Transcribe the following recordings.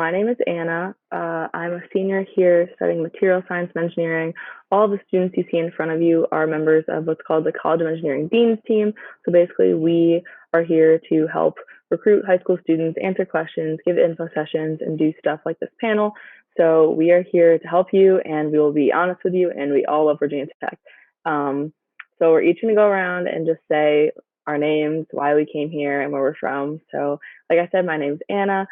my name is Anna. I'm a senior here studying material science and engineering. All the students you see in front of you are members of what's called the College of Engineering Dean's team. So basically, we are here to help recruit high school students, answer questions, give info sessions, and do stuff like this panel. So we are here to help you, and we will be honest with you, and we all love Virginia Tech. So we're each going to go around and just say our names, why we came here, and where we're from. So like I said, my name's Anna.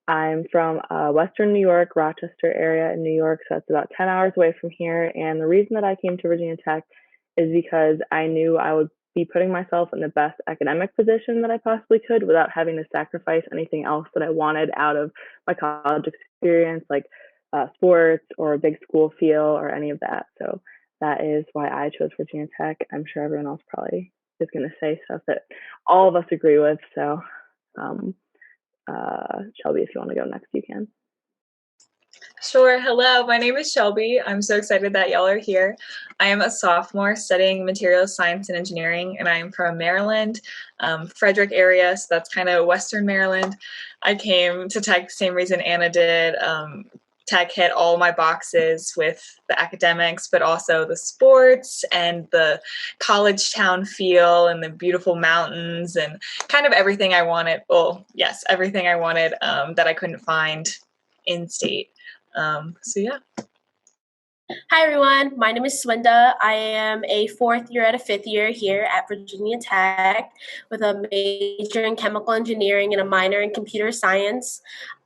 I'm from Western New York, Rochester area in New York, so that's about 10 hours away from here. And the reason that I came to Virginia Tech is because I knew I would be putting myself in the best academic position that I possibly could without having to sacrifice anything else that I wanted out of my college experience, like sports or a big school feel or any of that. So that is why I chose Virginia Tech. I'm sure everyone else probably is going to say stuff that all of us agree with. So Shelby, if you want to go next, you can. Sure. Hello, my name is Shelby. I'm so excited that y'all are here. I am a sophomore studying materials science and engineering, and I'm from Maryland, Frederick area, so that's kind of Western Maryland. I came to Tech same reason Anna did. Tech hit all my boxes with the academics, but also the sports and the college town feel and the beautiful mountains and kind of everything I wanted. Well, yes, everything I wanted that I couldn't find in state. So yeah. Hi everyone, my name is Swinda. I am a fourth year at a fifth year here at Virginia Tech with a major in chemical engineering and a minor in computer science.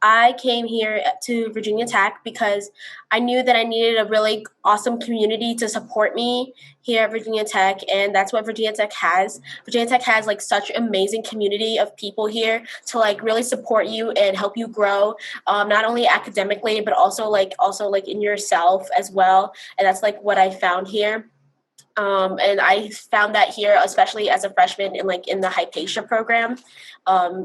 I came here to Virginia Tech because I knew that I needed a really awesome community to support me here at Virginia Tech, and that's what Virginia Tech has. Virginia Tech has like such an amazing community of people here to like really support you and help you grow, not only academically but also like in yourself as well. And that's like what I found here. And I found that here, especially as a freshman in the Hypatia program,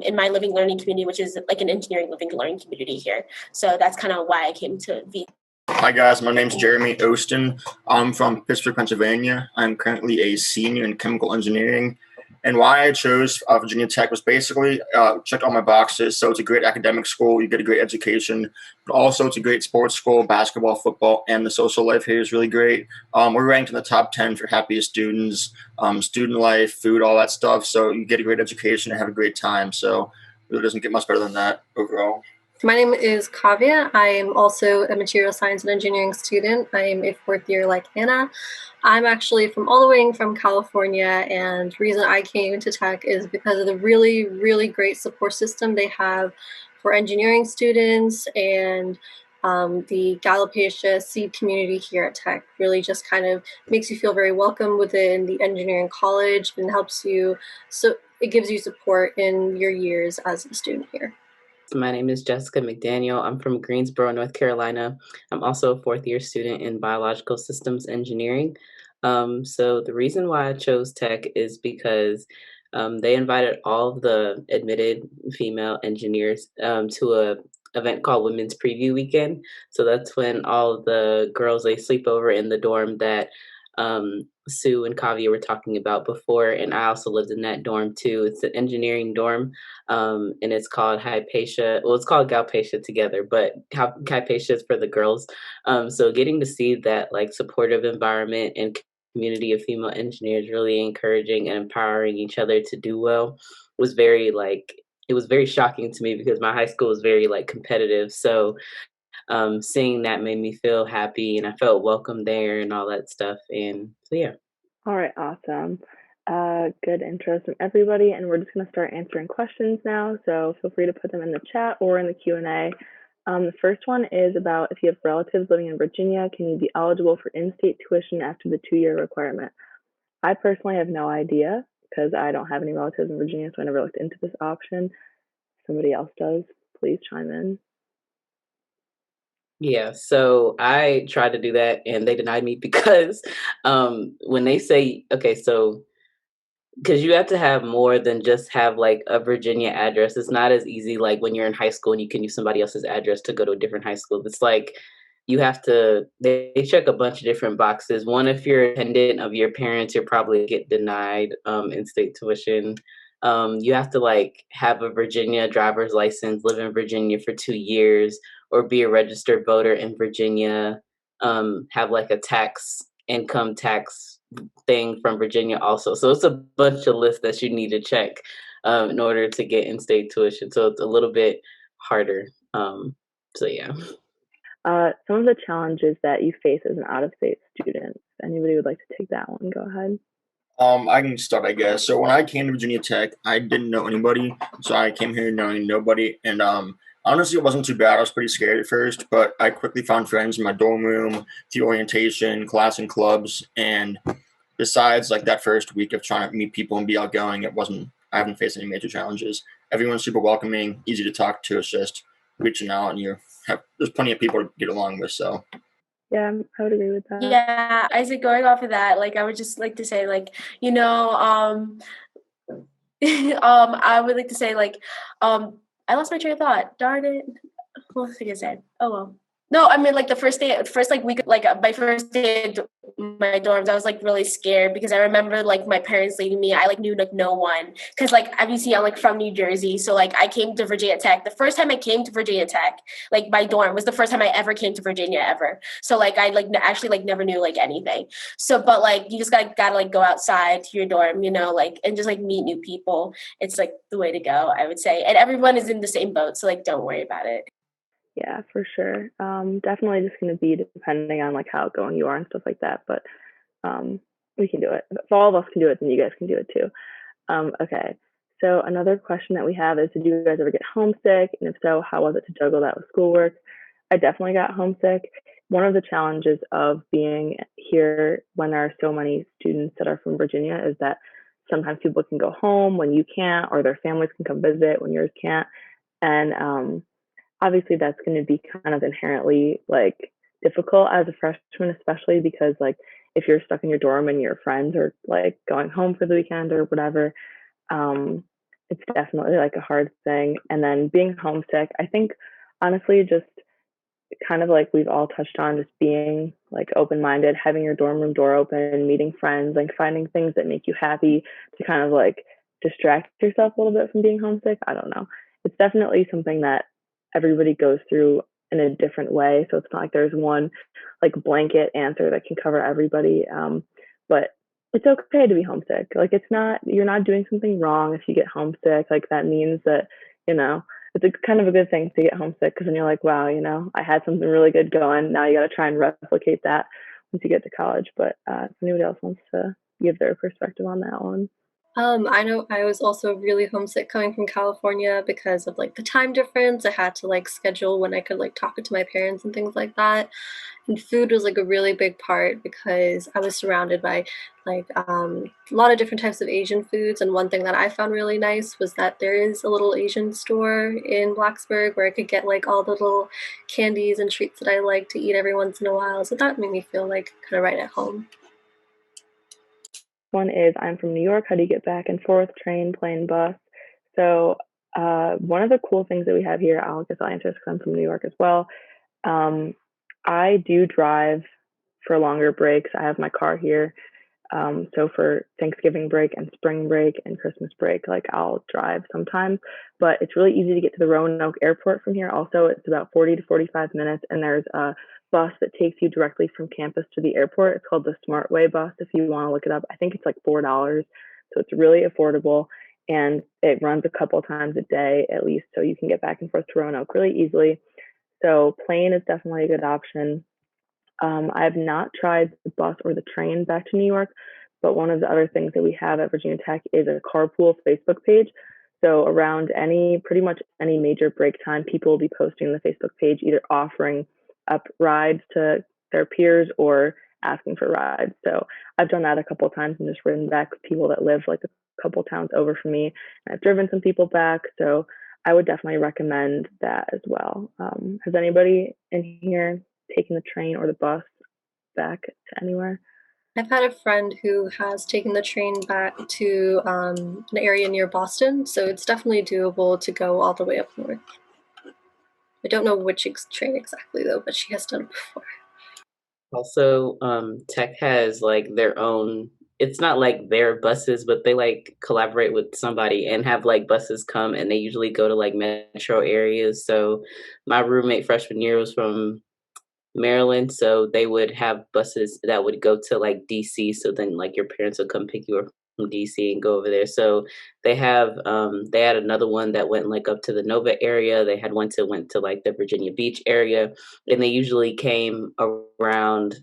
in my living learning community, which is like an engineering living learning community here. So that's kind of why I came to V. Hi guys, my name's Jeremy Ostin. I'm from Pittsburgh, Pennsylvania. I'm currently a senior in chemical engineering. And why I chose Virginia Tech was basically checked all my boxes. So it's a great academic school. You get a great education, but also it's a great sports school, basketball, football, and the social life here is really great. We're ranked in the top 10 for happiest students, student life, food, all that stuff. So you get a great education and have a great time. So it really doesn't get much better than that overall. My name is Kavya. I am also a material science and engineering student. I am a fourth year like Anna. I'm actually from all the way from California, and the reason I came to Tech is because of the really, really great support system they have for engineering students, and the Galopatia CEED community here at Tech really just kind of makes you feel very welcome within the engineering college and helps you, so it gives you support in your years as a student here. My name is Jessica McDaniel. I'm from Greensboro, North Carolina. I'm also a fourth year student in biological systems engineering. So the reason why I chose Tech is because they invited all of the admitted female engineers to a event called Women's Preview Weekend. So that's when all of the girls, they sleep over in the dorm that Sue and Kavya were talking about before, and I also lived in that dorm too. It's an engineering dorm, and it's called Hypatia. Well, it's called Galpatia together, but Hypatia is for the girls. So getting to see that like supportive environment and community of female engineers really encouraging and empowering each other to do well was very it was very shocking to me because my high school was very like competitive. So seeing that made me feel happy, and I felt welcome there and all that stuff. And so, yeah. All right, awesome. Good intros from everybody, and we're just going to start answering questions now. So feel free to put them in the chat or in the Q&A. The first one is about if you have relatives living in Virginia, can you be eligible for in-state tuition after the 2-year requirement? I personally have no idea because I don't have any relatives in Virginia, so I never looked into this option. If somebody else does, please chime in. Yeah, so I tried to do that and they denied me because when they say, okay, so because you have to have more than just have like a Virginia address. It's not as easy like when you're in high school and you can use somebody else's address to go to a different high school. It's like you have to, they check a bunch of different boxes. One, if you're a dependent of your parents, you'll probably get denied in-state tuition. You have to like have a Virginia driver's license, live in Virginia for 2 years, or be a registered voter in Virginia, have like a income tax thing from Virginia also. So it's a bunch of lists that you need to check in order to get in-state tuition. So it's a little bit harder. So yeah. Some of the challenges that you face as an out-of-state student. If anybody would like to take that one, go ahead. I can start, I guess. So when I came to Virginia Tech, I didn't know anybody, so I came here knowing nobody. And honestly, it wasn't too bad. I was pretty scared at first, but I quickly found friends in my dorm room, through orientation, class, and clubs. And besides, like that first week of trying to meet people and be outgoing, I haven't faced any major challenges. Everyone's super welcoming, easy to talk to. It's just reaching out, and there's plenty of people to get along with. So. Yeah, I would agree with that. Yeah, Isaac, going off of that, like I would just like to say, like, I would like to say, like, I lost my train of thought. Darn it. What was I gonna say? Oh well. No, I mean, like the first week, like my first day at my dorms, I was like really scared because I remember like my parents leaving me. I like knew like no one because like obviously I'm like from New Jersey, so like I came to Virginia Tech. The first time I came to Virginia Tech, like my dorm was the first time I ever came to Virginia ever. So like I like actually like never knew like anything. So but like you just gotta like go outside to your dorm, like and just like meet new people. It's like the way to go, I would say. And everyone is in the same boat, so like don't worry about it. Yeah, for sure. Definitely just going to be depending on like how outgoing you are and stuff like that. But we can do it. If all of us can do it, then you guys can do it too. Okay. So another question that we have is, did you guys ever get homesick? And if so, how was it to juggle that with schoolwork? I definitely got homesick. One of the challenges of being here when there are so many students that are from Virginia is that sometimes people can go home when you can't, or their families can come visit when yours can't. And obviously that's going to be kind of inherently like difficult as a freshman, especially because like if you're stuck in your dorm and your friends are like going home for the weekend or whatever, it's definitely like a hard thing. And then being homesick, I think honestly, just kind of like we've all touched on, just being like open-minded, having your dorm room door open, meeting friends, like finding things that make you happy to kind of like distract yourself a little bit from being homesick. I don't know. It's definitely something that everybody goes through in a different way. So it's not like there's one like blanket answer that can cover everybody. But it's okay to be homesick. Like you're not doing something wrong if you get homesick. Like that means that, it's a kind of a good thing to get homesick because then you're like, wow, I had something really good going. Now you got to try and replicate that once you get to college. But if anybody else wants to give their perspective on that one. I know I was also really homesick coming from California because of like the time difference. I had to like schedule when I could like talk to my parents and things like that. And food was like a really big part because I was surrounded by like a lot of different types of Asian foods. And one thing that I found really nice was that there is a little Asian store in Blacksburg where I could get like all the little candies and treats that I like to eat every once in a while. So that made me feel like kind of right at home. One is, I'm from New York. How do you get back and forth? Train, plane, bus? So one of the cool things that we have here, I'll answer this because I'm from New York as well. I do drive for longer breaks. I have my car here. So for Thanksgiving break and spring break and Christmas break, like I'll drive sometimes, but it's really easy to get to the Roanoke Airport from here. Also, it's about 40 to 45 minutes, and there's a bus that takes you directly from campus to the airport. It's called the Smartway bus if you want to look it up. I think it's like $4. So it's really affordable, and it runs a couple times a day at least, so you can get back and forth to Roanoke really easily. So plane is definitely a good option. I have not tried the bus or the train back to New York, but one of the other things that we have at Virginia Tech is a carpool Facebook page. So around pretty much any major break time, people will be posting the Facebook page, either offering up rides to their peers or asking for rides. So I've done that a couple of times and just ridden back with people that live like a couple towns over from me. And I've driven some people back. So I would definitely recommend that as well. Has anybody in here taken the train or the bus back to anywhere? I've had a friend who has taken the train back to an area near Boston, so it's definitely doable to go all the way up north. I don't know which train exactly though, but she has done it before. Also, Tech has like their own it's not like their buses, but they like collaborate with somebody and have like buses come, and they usually go to like metro areas. So my roommate freshman year was from Maryland, so they would have buses that would go to like DC. So then like your parents would come pick you up from DC and go over there. So they had another one that went like up to the Nova area. They had one that went to like the Virginia Beach area, and they usually came around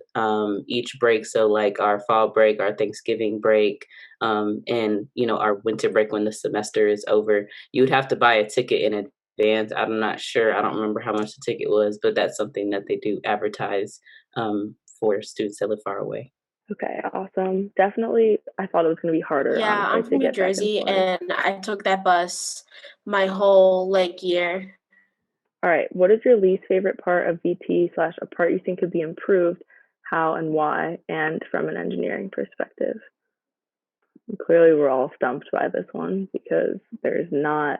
each break. So like our fall break, our Thanksgiving break, and our winter break when the semester is over. You would have to buy a ticket in advance. I'm not sure. I don't remember how much the ticket was, but that's something that they do advertise for students that live far away. Okay, awesome. Definitely, I thought it was going to be harder, Yeah, honestly, I'm to from New get back and Jersey, forth. and I took that bus my whole year. All right, what is your least favorite part of VT / a part you think could be improved, how and why, and from an engineering perspective? Clearly, we're all stumped by this one because there's not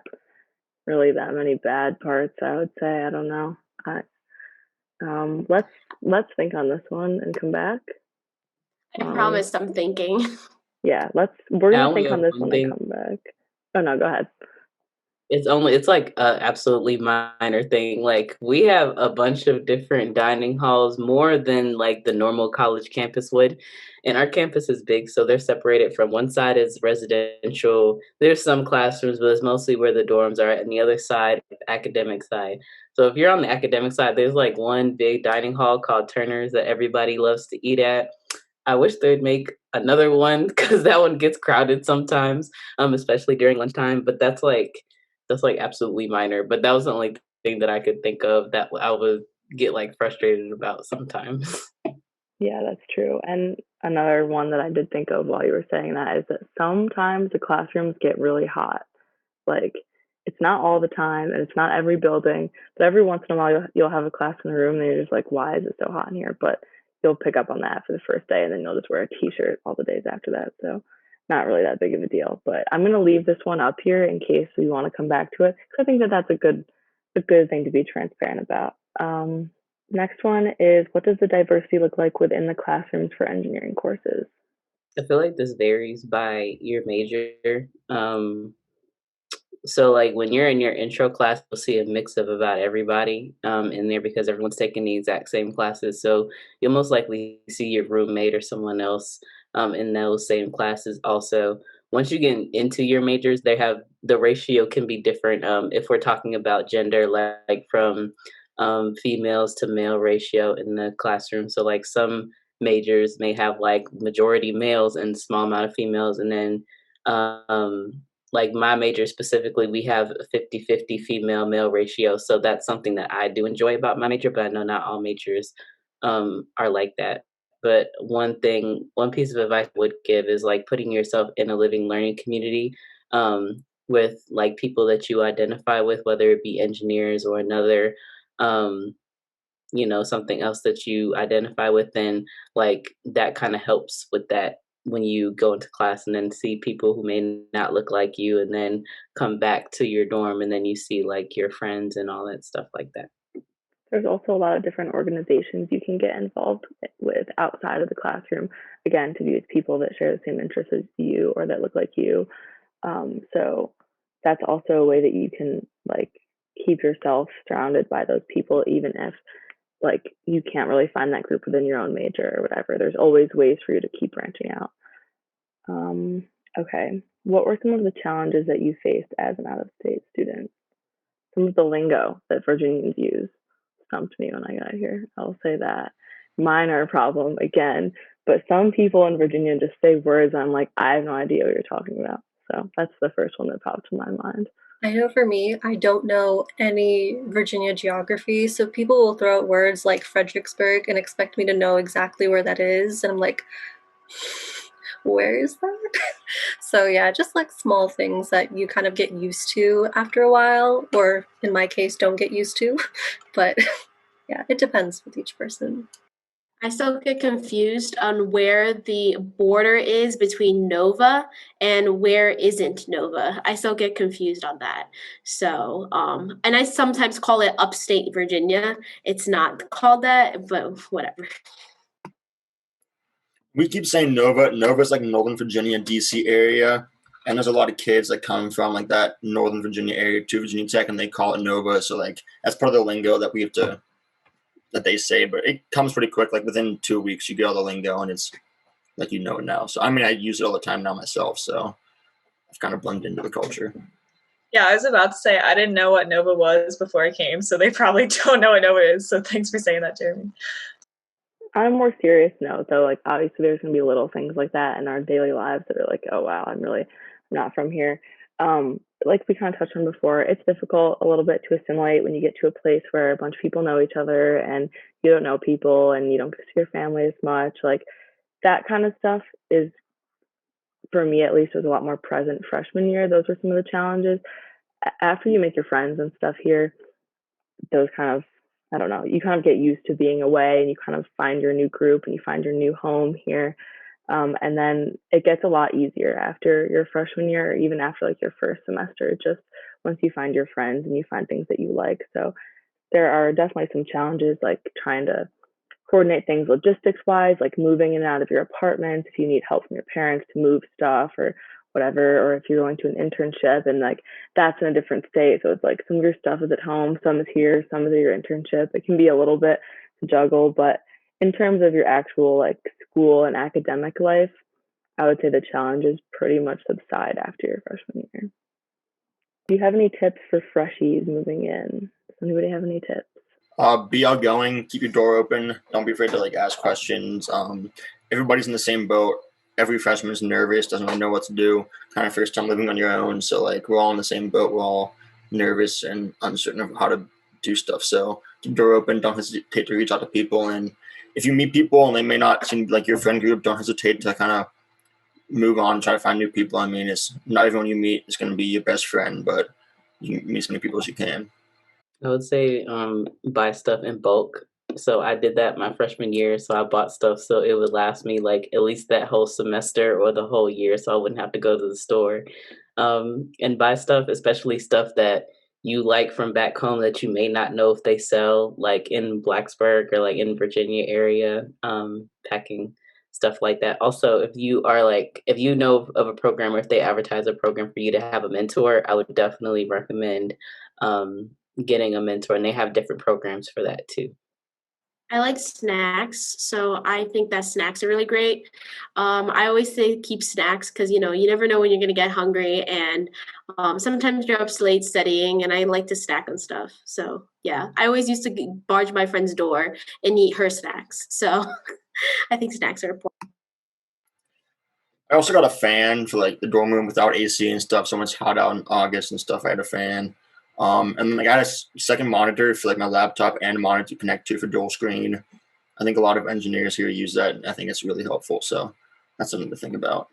really that many bad parts, I would say. I don't know. Let's think on this one and come back. I promised I'm thinking. Yeah, we're I gonna only think have on this one one thing. and come back. Oh no, go ahead. It's like a absolutely minor thing. Like we have a bunch of different dining halls, more than like the normal college campus would. And our campus is big, so they're separated. From one side is residential. There's some classrooms, but it's mostly where the dorms are, and the other side, the academic side. So if you're on the academic side, there's like one big dining hall called Turner's that everybody loves to eat at. I wish they'd make another one because that one gets crowded sometimes, especially during lunchtime. But that's like absolutely minor. But that was the only thing that I could think of that I would get like frustrated about sometimes. Yeah, that's true. And another one that I did think of while you were saying that is that sometimes the classrooms get really hot. Like it's not all the time and it's not every building, but every once in a while you'll have a class in the room and you're just like, why is it so hot in here? But you'll pick up on that for the first day and then you'll just wear a t-shirt all the days after that. So not really that big of a deal. But I'm gonna leave this one up here in case we want to come back to it because I think that that's a good thing to be transparent about. Next one is what does the diversity look like within the classrooms for engineering courses? I feel like this varies by your major. So like when you're in your intro class, you'll see a mix of about everybody in there because everyone's taking the exact same classes. So you'll most likely see your roommate or someone else in those same classes also. Once you get into your majors, they have the ratio can be different. If we're talking about gender, like from females to male ratio in the classroom. So like some majors may have like majority males and small amount of females, and then like my major specifically, we have a 50-50 female male ratio. So that's something that I do enjoy about my major, but I know not all majors are like that. But one piece of advice I would give is like putting yourself in a living learning community with like people that you identify with, whether it be engineers or another um, something else that you identify with, then like that kind of helps with that when you go into class and then see people who may not look like you and then come back to your dorm and then you see like your friends and all that stuff like that. There's also a lot of different organizations you can get involved with outside of the classroom, again, to be with people that share the same interests as you or that look like you. So that's also a way that you can like keep yourself surrounded by those people, even if like you can't really find that group within your own major or whatever. There's always ways for you to keep branching out. Okay, what were some of the challenges that you faced as an out-of-state student? Some of the lingo that Virginians use stumped me when I got here. I'll say that. Minor problem again, but some people in Virginia just say words. I'm like, I have no idea what you're talking about. So that's the first one that popped to my mind. I know for me, I don't know any Virginia geography, so people will throw out words like Fredericksburg and expect me to know exactly where that is, and I'm like, where is that? So yeah, just like small things that you kind of get used to after a while, or in my case, don't get used to. But yeah, it depends with each person. I still get confused on where the border is between Nova and where isn't Nova. I still get confused on that. So, and I sometimes call it upstate Virginia. It's not called that, but whatever. We keep saying Nova. Nova's like Northern Virginia, DC area. And there's a lot of kids that come from like that Northern Virginia area to Virginia Tech and they call it Nova. So like that's part of the lingo that we have to that they say, but it comes pretty quick. Like within 2 weeks you get all the lingo and it's like you know it now. So I mean I use it all the time now myself, so I've kind of blended into the culture. Yeah, I was about to say I didn't know what Nova was before I came, so they probably don't know what Nova is. So thanks for saying that, Jeremy. On a more serious note, though, like obviously there's gonna be little things like that in our daily lives that are like, oh wow, I'm not from here. Like we kind of touched on before, it's difficult a little bit to assimilate when you get to a place where a bunch of people know each other and you don't know people and you don't get to see your family as much. Like that kind of stuff is, for me at least, was a lot more present freshman year. Those were some of the challenges. After you make your friends and stuff here, those kind of, I don't know, you kind of get used to being away and you kind of find your new group and you find your new home here. And then it gets a lot easier after your freshman year, or even after like your first semester, just once you find your friends and you find things that you like. So there are definitely some challenges like trying to coordinate things logistics wise, like moving in and out of your apartment, if you need help from your parents to move stuff or whatever, or if you're going to an internship and like that's in a different state. So it's like some of your stuff is at home, some is here, some is at your internship. It can be a little bit to juggle, but in terms of your actual like school and academic life, I would say the challenges pretty much subside after your freshman year. Do you have any tips for freshies moving in? Does anybody have any tips? Be outgoing, keep your door open, don't be afraid to like ask questions. Everybody's in the same boat. Every freshman's nervous, doesn't really know what to do, kind of first time living on your own. So like we're all in the same boat, we're all nervous and uncertain of how to do stuff. So keep the door open, don't hesitate to reach out to people. And if you meet people and they may not seem like your friend group, don't hesitate to kind of move on, try to find new people. I mean, it's not everyone you meet is going to be your best friend, but you can meet as many people as you can. I would say buy stuff in bulk. So I did that my freshman year. So I bought stuff so it would last me like at least that whole semester or the whole year, so I wouldn't have to go to the store. And buy stuff, especially stuff that you like from back home that you may not know if they sell, like in Blacksburg or like in Virginia area, packing stuff like that. Also, if you know of a program or if they advertise a program for you to have a mentor, I would definitely recommend getting a mentor, and they have different programs for that too. I like snacks, so I think that snacks are really great. I always say keep snacks because you never know when you're gonna get hungry, and sometimes you're up late studying, and I like to snack on stuff. So yeah, I always used to barge my friend's door and eat her snacks. So I think snacks are important. I also got a fan for like the dorm room without AC and stuff. So when it's hot out in August and stuff, I had a fan. And then I got a second monitor for like my laptop and a monitor to connect to for dual screen. I think a lot of engineers here use that. And I think it's really helpful. So that's something to think about.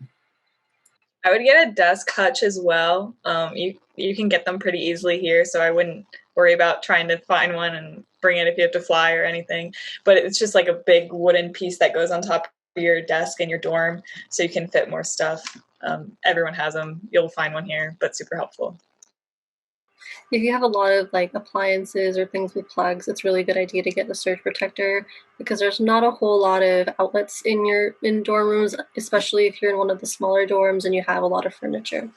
I would get a desk hutch as well. You can get them pretty easily here, so I wouldn't worry about trying to find one and bring it if you have to fly or anything. But it's just like a big wooden piece that goes on top of your desk in your dorm, so you can fit more stuff. Everyone has them. You'll find one here, but super helpful. If you have a lot of like appliances or things with plugs, it's really a good idea to get the surge protector because there's not a whole lot of outlets in dorm rooms, especially if you're in one of the smaller dorms and you have a lot of furniture. I'm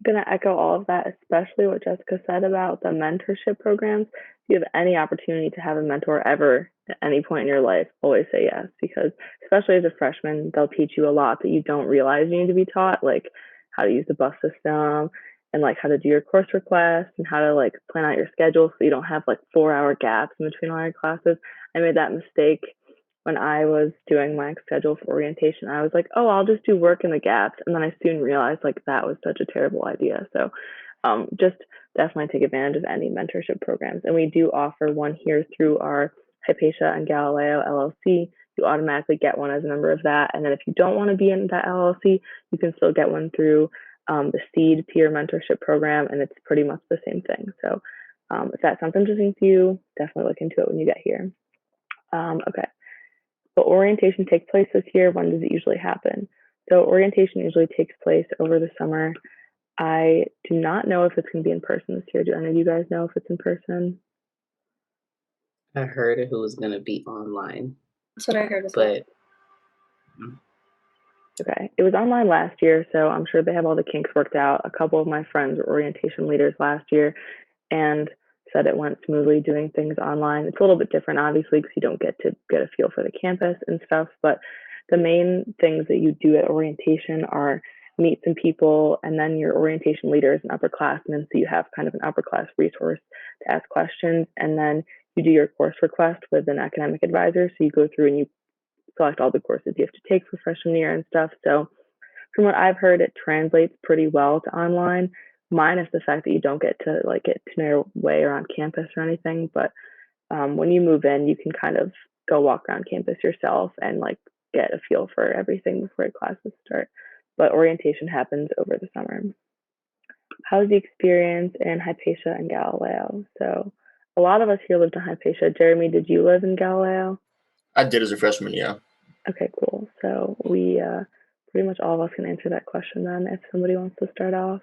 gonna echo all of that, especially what Jessica said about the mentorship programs. If you have any opportunity to have a mentor ever at any point in your life, always say yes, because especially as a freshman, they'll teach you a lot that you don't realize you need to be taught, like how to use the bus system and like how to do your course requests and how to like plan out your schedule so you don't have like 4-hour gaps in between all your classes. I made that mistake when I was doing my schedule for orientation. I was like, oh, I'll just do work in the gaps. And then I soon realized like that was such a terrible idea. So just definitely take advantage of any mentorship programs. And we do offer one here through our Hypatia and Galileo LLC. You automatically get one as a member of that. And then if you don't want to be in that LLC, you can still get one through the CEED peer mentorship program, and it's pretty much the same thing. So if that sounds interesting to you, definitely look into it when you get here. Okay. So orientation takes place this year. When does it usually happen? So orientation usually takes place over the summer. I do not know if it's going to be in person this year. Do any of you guys know if it's in person? I heard it was going to be online. That's what I heard as well. But Okay. It was online last year, so I'm sure they have all the kinks worked out. A couple of my friends were orientation leaders last year and said it went smoothly doing things online. It's a little bit different, obviously, because you don't get to get a feel for the campus and stuff. But the main things that you do at orientation are meet some people, and then your orientation leader is an upperclassman, so you have kind of an upper class resource to ask questions. And then you do your course request with an academic advisor. So you go through and you select all the courses you have to take for freshman year and stuff. So from what I've heard, it translates pretty well to online, minus the fact that you don't get to know your way around campus or anything. But when you move in, you can kind of go walk around campus yourself and like get a feel for everything before classes start. But orientation happens over the summer. How's the experience in Hypatia and Galileo? So a lot of us here lived in Hypatia. Jeremy, did you live in Galileo? I did as a freshman, yeah. Okay, cool. So we pretty much all of us can answer that question then if somebody wants to start off.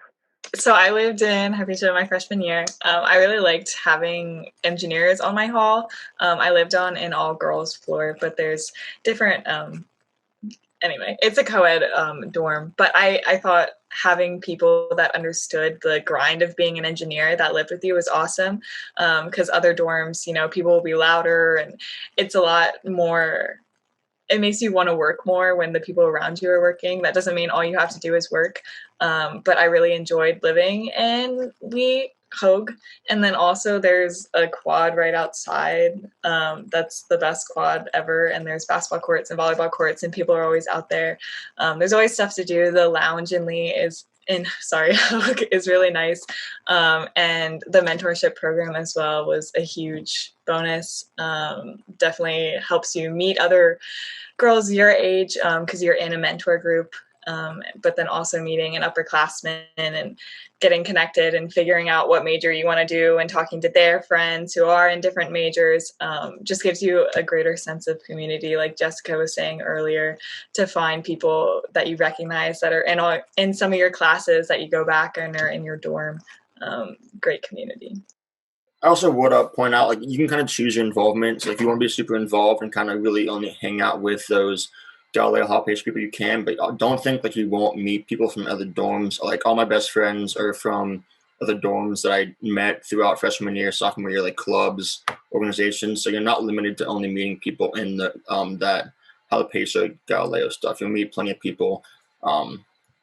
So I lived in Hypatia my freshman year. I really liked having engineers on my hall. I lived on an all-girls floor, but there's different anyway, it's a co-ed dorm, but I thought having people that understood the grind of being an engineer that lived with you was awesome, because other dorms, people will be louder and it's a lot more, it makes you want to work more when the people around you are working. That doesn't mean all you have to do is work, but I really enjoyed living in Hogue. And then also there's a quad right outside. That's the best quad ever. And there's basketball courts and volleyball courts, and people are always out there. There's always stuff to do. The lounge in Hogue is really nice. And the mentorship program as well was a huge bonus. Definitely helps you meet other girls your age, because you're in a mentor group. But then also meeting an upperclassman and getting connected and figuring out what major you want to do and talking to their friends who are in different majors, just gives you a greater sense of community, like Jessica was saying earlier, to find people that you recognize that are in some of your classes that you go back and are in your dorm. Great community. I also would point out, like, you can kind of choose your involvement. So if you want to be super involved and kind of really only hang out with those Galileo Hypatia people, you can, but don't think like you won't meet people from other dorms. Like, all my best friends are from other dorms that I met throughout freshman year, sophomore year, like clubs, organizations. So you're not limited to only meeting people in the that Hypatia Galileo stuff. You'll meet plenty of people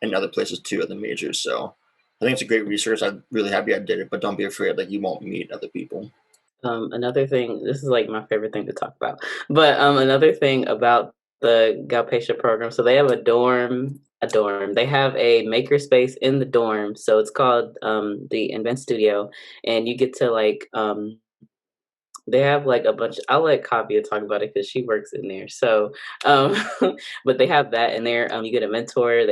in other places too, other majors. So I think it's a great resource. I'm really happy I did it, but don't be afraid, like, you won't meet other people. Another thing, this is like my favorite thing to talk about, but another thing about the Galpatia program, so they have a dorm. They have a makerspace in the dorm, so it's called the Invent Studio, and you get to they have like a bunch. I'll let Kavya talk about it because she works in there. So, but they have that in there. You get a mentor.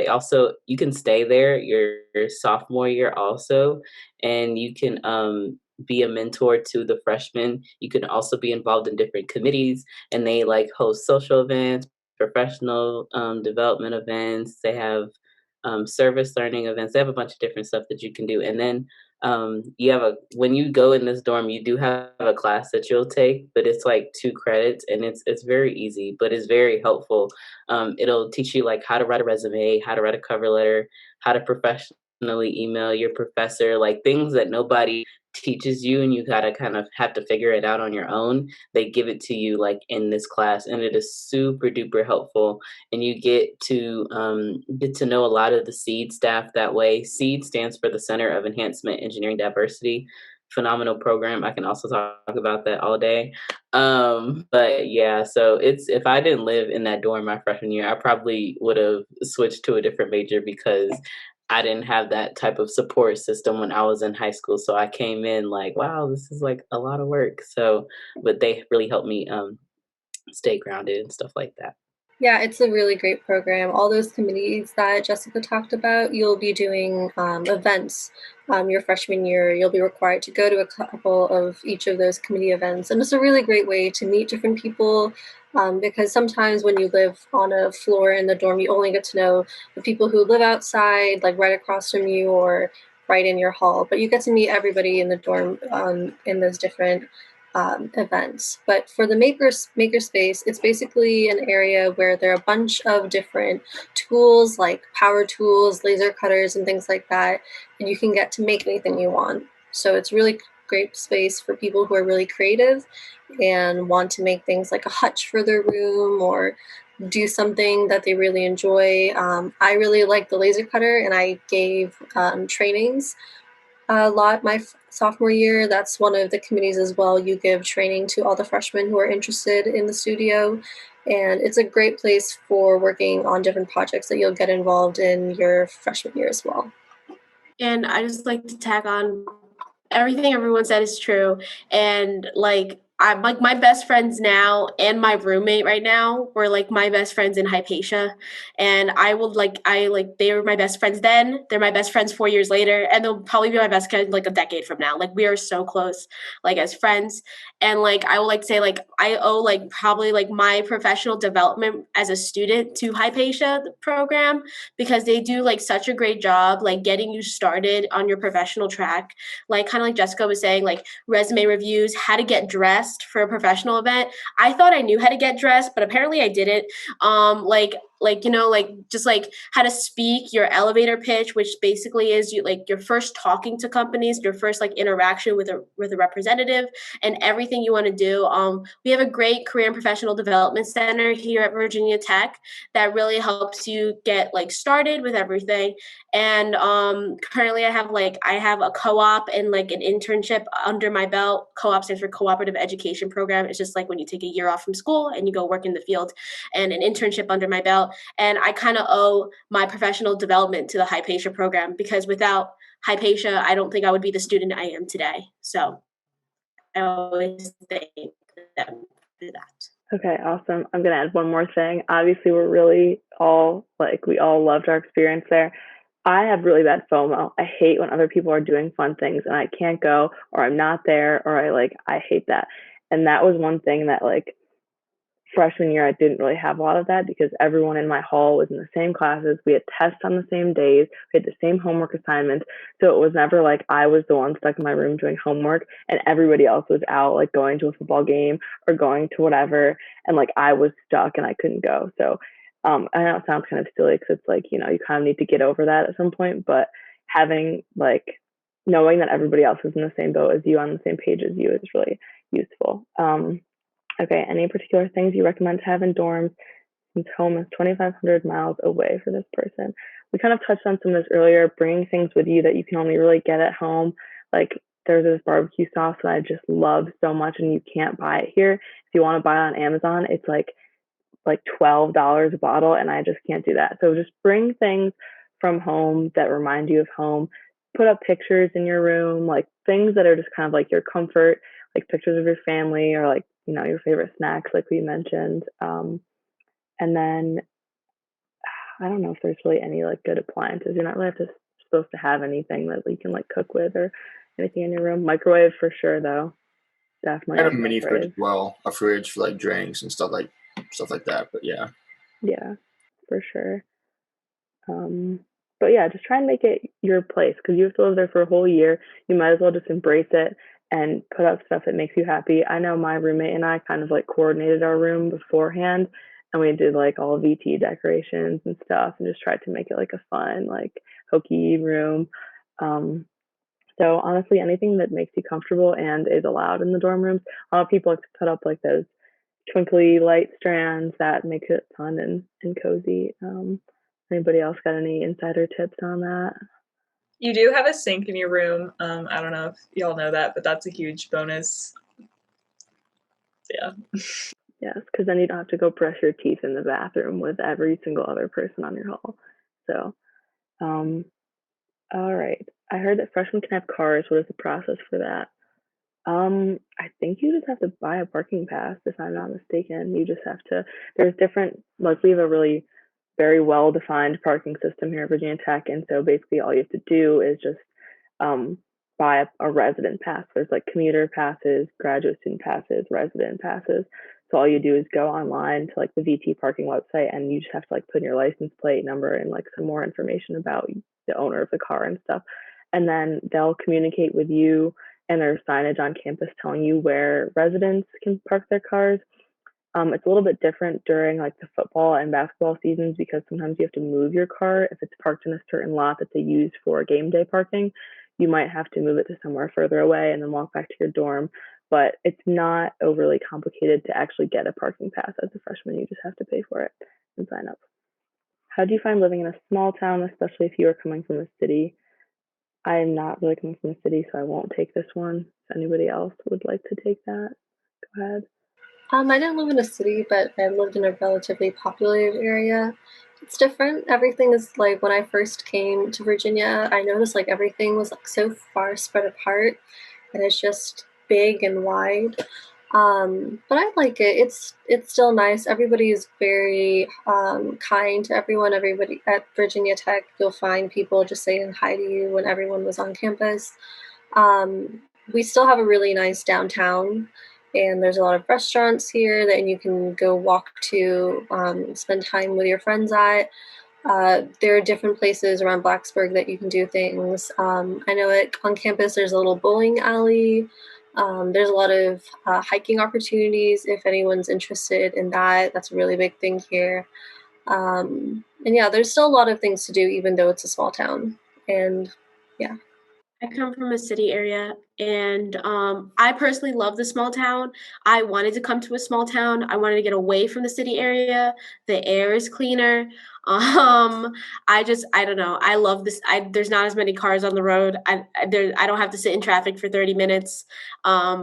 You can stay there your sophomore year also, and you can be a mentor to the freshmen. You can also be involved in different committees, and they like host social events, professional development events. They have service learning events. They have a bunch of different stuff that you can do, and then when you go in this dorm, you do have a class that you'll take, but it's like 2 credits, and it's very easy, but it's very helpful. It'll teach you like how to write a resume, how to write a cover letter, how to professionally email your professor, like things that nobody teaches you and you gotta kind of have to figure it out on your own. They give it to you like in this class, and it is super duper helpful, and you get to know a lot of the CEED staff that way. CEED stands for the Center of Enhancement Engineering Diversity. Phenomenal program. I can also talk about that all day. But yeah, so if I didn't live in that dorm my freshman year, I probably would have switched to a different major because I didn't have that type of support system when I was in high school. So I came in like, wow, this is like a lot of work. So, but they really helped me stay grounded and stuff like that. Yeah, it's a really great program. All those committees that Jessica talked about, you'll be doing events your freshman year. You'll be required to go to a couple of each of those committee events. And it's a really great way to meet different people, because sometimes when you live on a floor in the dorm, you only get to know the people who live outside, like right across from you or right in your hall. But you get to meet everybody in the dorm in those different events. But for the makerspace, it's basically an area where there are a bunch of different tools like power tools, laser cutters, and things like that, and you can get to make anything you want. So it's really great space for people who are really creative and want to make things like a hutch for their room or do something that they really enjoy. I really like the laser cutter, and I gave trainings a lot my sophomore year. That's one of the committees as well. You give training to all the freshmen who are interested in the studio, and it's a great place for working on different projects that you'll get involved in your freshman year as well. And I just like to tag on everything everyone said is true. And like, I'm like my best friends now and my roommate right now were like my best friends in Hypatia. And they were my best friends then. They're my best friends 4 years later. And they'll probably be my best friends like a decade from now. Like we are so close, like as friends. And like I would like to say, like I owe like probably like my professional development as a student to Hypatia program, because they do like such a great job like getting you started on your professional track. Like kind of like Jessica was saying, like resume reviews, how to get dressed for a professional event. I thought I knew how to get dressed, but apparently I didn't. Just like how to speak, your elevator pitch, which basically is you like your first talking to companies, your first like interaction with a representative, and everything you want to do. We have a great career and professional development center here at Virginia Tech that really helps you get like started with everything. And currently I have a co-op and like an internship under my belt. Co-op stands for cooperative education program. It's just like when you take a year off from school and you go work in the field, and an internship under my belt. And I kind of owe my professional development to the Hypatia program, because without Hypatia, I don't think I would be the student I am today. So I always thank them for that. Okay, awesome. I'm going to add one more thing. Obviously, we all loved our experience there. I have really bad FOMO. I hate when other people are doing fun things and I can't go, or I'm not there, or I hate that. And that was one thing that like freshman year, I didn't really have a lot of that because everyone in my hall was in the same classes. We had tests on the same days. We had the same homework assignments. So it was never like I was the one stuck in my room doing homework and everybody else was out like going to a football game or going to whatever. And like I was stuck and I couldn't go. So I know it sounds kind of silly because it's like, you kind of need to get over that at some point. But having like knowing that everybody else is in the same boat as you, on the same page as you, is really useful. Okay, any particular things you recommend to have in dorms since home is 2,500 miles away for this person? We kind of touched on some of this earlier, bringing things with you that you can only really get at home. Like there's this barbecue sauce that I just love so much and you can't buy it here. If you want to buy it on Amazon, it's like $12 a bottle and I just can't do that. So just bring things from home that remind you of home. Put up pictures in your room, like things that are just kind of like your comfort, like pictures of your family or like, your favorite snacks, like we mentioned. And then I don't know if there's really any like good appliances. You're not really supposed to have anything that you can like cook with or anything in your room. Microwave for sure, though. Definitely. And a mini fridge as well, a fridge for like drinks and stuff like that. But yeah. Yeah, for sure. But yeah, just try and make it your place because you have to live there for a whole year. You might as well just embrace it and put up stuff that makes you happy. I know my roommate and I kind of like coordinated our room beforehand and we did like all VT decorations and stuff and just tried to make it like a fun, like Hokie room. So honestly, anything that makes you comfortable and is allowed in the dorm rooms. A lot of people like to put up like those twinkly light strands that make it fun and cozy. Anybody else got any insider tips on that? You do have a sink in your room. I don't know if y'all know that, but that's a huge bonus. Yeah. Yes, because then you don't have to go brush your teeth in the bathroom with every single other person on your hall. So, all right. I heard that freshmen can have cars. What is the process for that? I think you just have to buy a parking pass, if I'm not mistaken. You just have to, there's different, like we have a really very well-defined parking system here at Virginia Tech. And so basically all you have to do is just buy a resident pass. There's like commuter passes, graduate student passes, resident passes. So all you do is go online to like the VT parking website and you just have to like put in your license plate number and like some more information about the owner of the car and stuff. And then they'll communicate with you and there's signage on campus telling you where residents can park their cars. It's a little bit different during like the football and basketball seasons because sometimes you have to move your car if it's parked in a certain lot that they use for game day parking. You might have to move it to somewhere further away and then walk back to your dorm. But it's not overly complicated to actually get a parking pass as a freshman. You just have to pay for it and sign up. How do you find living in a small town, especially if you are coming from a city? I am not really coming from a city, so I won't take this one. If anybody else would like to take that, go ahead. I didn't live in a city, but I lived in a relatively populated area. It's different. Everything is like when I first came to Virginia, I noticed like everything was like so far spread apart and it's just big and wide. But I like it. It's still nice. Everybody is very kind to everyone. Everybody at Virginia Tech, you'll find people just saying hi to you when everyone was on campus. We still have a really nice downtown, and there's a lot of restaurants here that you can go walk to, spend time with your friends at. There are different places around Blacksburg that you can do things. I know on campus there's a little bowling alley. There's a lot of hiking opportunities if anyone's interested in that. That's a really big thing here. And yeah, there's still a lot of things to do even though it's a small town. And yeah. I come from a city area, and I personally love the small town. I wanted to come to a small town. I wanted to get away from the city area. The air is cleaner. I don't know. I love this. There's not as many cars on the road. I don't have to sit in traffic for 30 minutes. I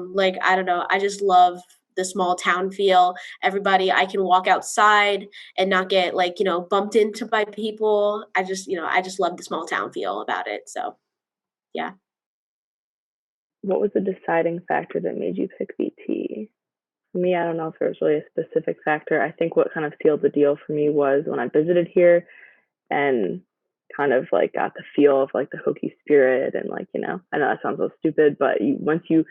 don't know. I just love the small town feel. Everybody, I can walk outside and not get bumped into by people. I just love the small town feel about it. So. Yeah. What was the deciding factor that made you pick VT? For me, I don't know if there was really a specific factor. I think what kind of sealed the deal for me was when I visited here and kind of like got the feel of like the Hokie spirit and like, I know that sounds so stupid, but once you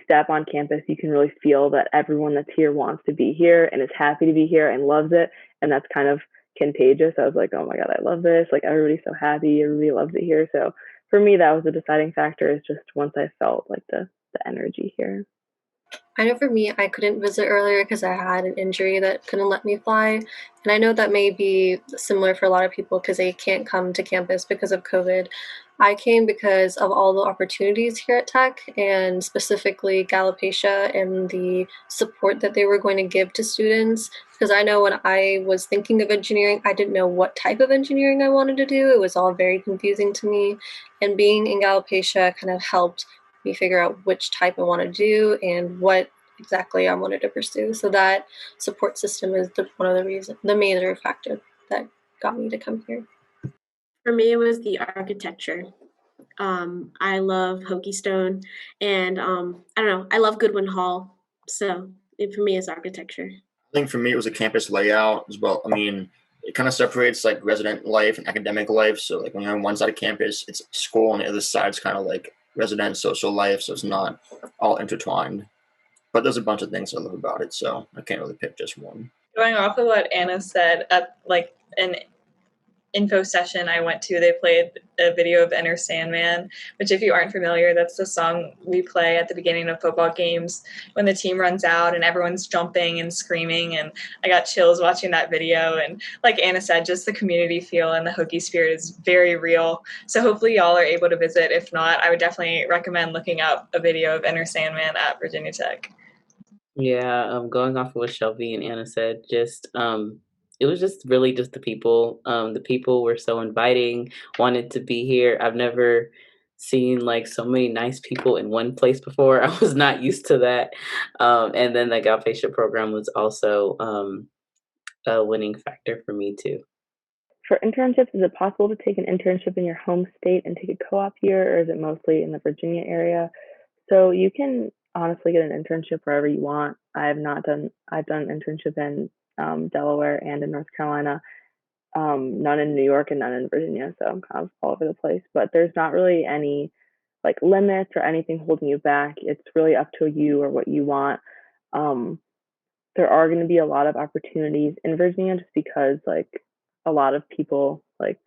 step on campus, you can really feel that everyone that's here wants to be here and is happy to be here and loves it. And that's kind of contagious. I was like, oh my God, I love this. Like everybody's so happy. Everybody loves it here. So for me, that was the deciding factor is just once I felt like the energy here. I know for me, I couldn't visit earlier because I had an injury that couldn't let me fly. And I know that may be similar for a lot of people because they can't come to campus because of COVID. I came because of all the opportunities here at Tech and specifically Galopecia and the support that they were going to give to students. Because I know when I was thinking of engineering, I didn't know what type of engineering I wanted to do. It was all very confusing to me. And being in Galopecia kind of helped me figure out which type I want to do and what exactly I wanted to pursue. So that support system is the major factor that got me to come here. For me, it was the architecture. I love Hokie Stone, and I don't know, I love Goodwin Hall. So for me, it's architecture. I think for me, it was a campus layout as well. I mean, it kind of separates like resident life and academic life. So like when you're on one side of campus, it's school, and the other side's kind of like resident social life. So it's not all intertwined. But there's a bunch of things I love about it, so I can't really pick just one. Going off of what Anna said, at like an info session I went to, they played a video of Enter Sandman, which if you aren't familiar, that's the song we play at the beginning of football games when the team runs out and everyone's jumping and screaming. And I got chills watching that video. And like Anna said, just the community feel and the Hokie spirit is very real. So hopefully y'all are able to visit. If not, I would definitely recommend looking up a video of Enter Sandman at Virginia Tech. Yeah, going off of what Shelby and Anna said, it was just really just the people. The people were so inviting, wanted to be here. I've never seen like so many nice people in one place before. I was not used to that. And then the outpatient program was also a winning factor for me too. For internships, is it possible to take an internship in your home state and take a co-op year, or is it mostly in the Virginia area? So you can honestly get an internship wherever you want. I've done an internship in Delaware and in North Carolina, none in New York and none in Virginia. So I'm kind of all over the place, but there's not really any like limits or anything holding you back. It's really up to you or what you want. There are going to be a lot of opportunities in Virginia just because like a lot of people like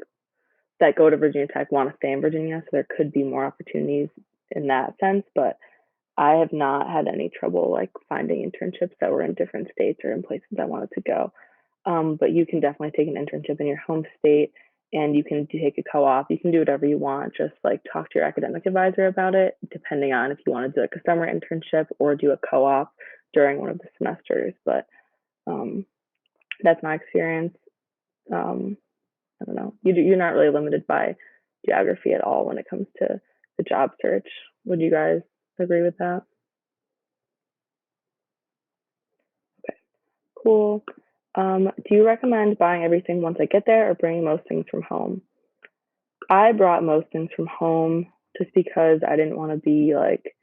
that go to Virginia Tech want to stay in Virginia. So there could be more opportunities in that sense, but I have not had any trouble like finding internships that were in different states or in places I wanted to go. But you can definitely take an internship in your home state, and you can take a co-op. You can do whatever you want. Just like talk to your academic advisor about it, depending on if you want to do like a summer internship or do a co-op during one of the semesters. But that's my experience. I don't know. You're not really limited by geography at all when it comes to the job search. Would you guys agree with that? Okay, cool. Do you recommend buying everything once I get there or bringing most things from home? I brought most things from home just because I didn't want to be like,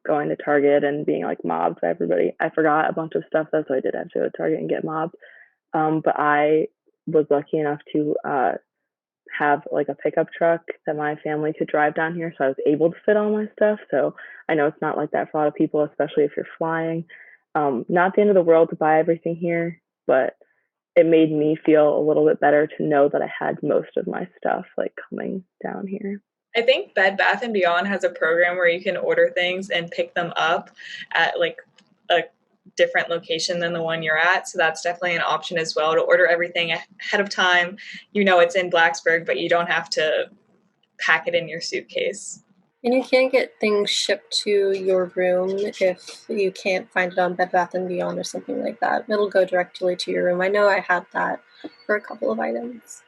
going to Target and being like mobbed by everybody. I forgot a bunch of stuff though, so I did have to go to Target and get mobbed. But I was lucky enough to have like a pickup truck that my family could drive down here, so I was able to fit all my stuff. So I know it's not like that for a lot of people, especially if you're flying. Not the end of the world to buy everything here, but it made me feel a little bit better to know that I had most of my stuff like coming down here. I think Bed Bath & Beyond has a program where you can order things and pick them up at like a different location than the one you're at. So that's definitely an option as well, to order everything ahead of time. It's in Blacksburg, but you don't have to pack it in your suitcase. And you can get things shipped to your room if you can't find it on Bed Bath & Beyond or something like that. It'll go directly to your room. I know I had that for a couple of items.